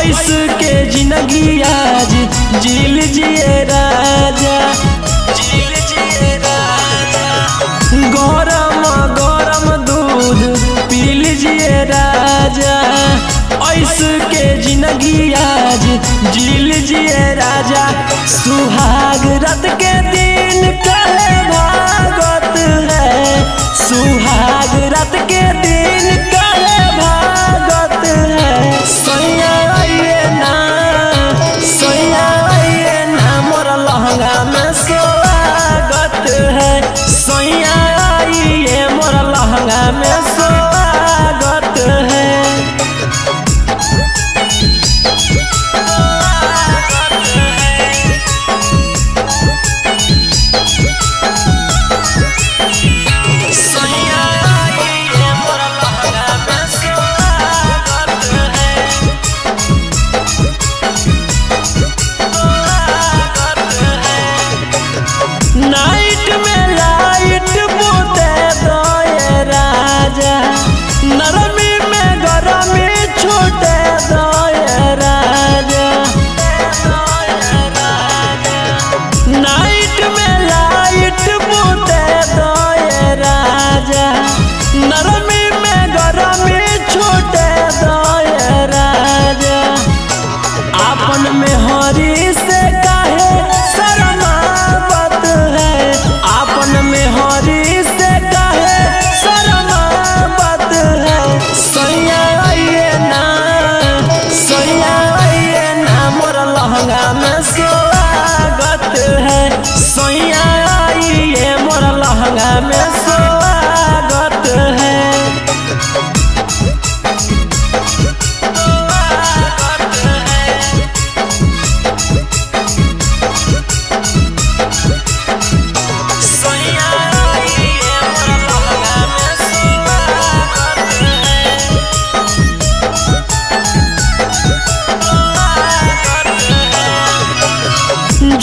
ऐसे के जिंदगी आज जी लीजिए राजा, जी लीजिए राजा। गरम गरम दूध पी लीजिए राजा, ऐसे के जिंदगी आज जी लीजिए राजा। सुहाग रात के दिन कहे भागत है, सुहाग रात के दिन कहे भागत है। सैया आइए ना, सैया आइए ना, मोर लहंगा में स्वागत है। सैया आइए मोर लहंगा में स्वागत है। नाइट में लाइट बुते दो ये राजा, नरमी में गरमी छूटे दो ये राजा। नाइट में लाइट बुते दो ये राजा, नरमी में गरमी छूटे दो ये राजा। आपन में हरी से काहे शरमावत है, आपन में हरी से काहे शरमावत है। सैया आइए ना, सैया आइए ना, मोर लहंगा में स्वागत है। सैया आइए मोर लहंगा में स्वागत है।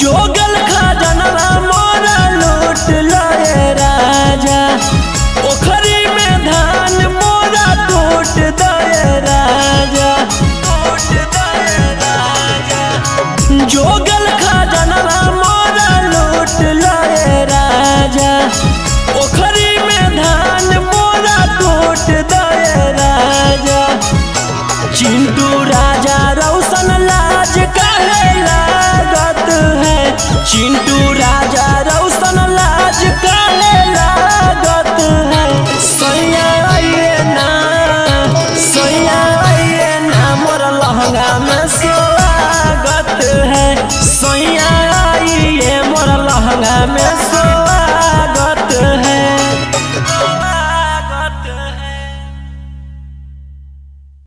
जोगल खजाना मोरा लूट लाए राजा, ओखरी में धान मोरा टूट दे राजा, टूट दे राजा। जोगल खजाना मोरा लूट लाए राजा, ओखरी में धान मोरा टूट दे राजा। चिंटू राजा रौशन लाज काहे लागत है, चिंटू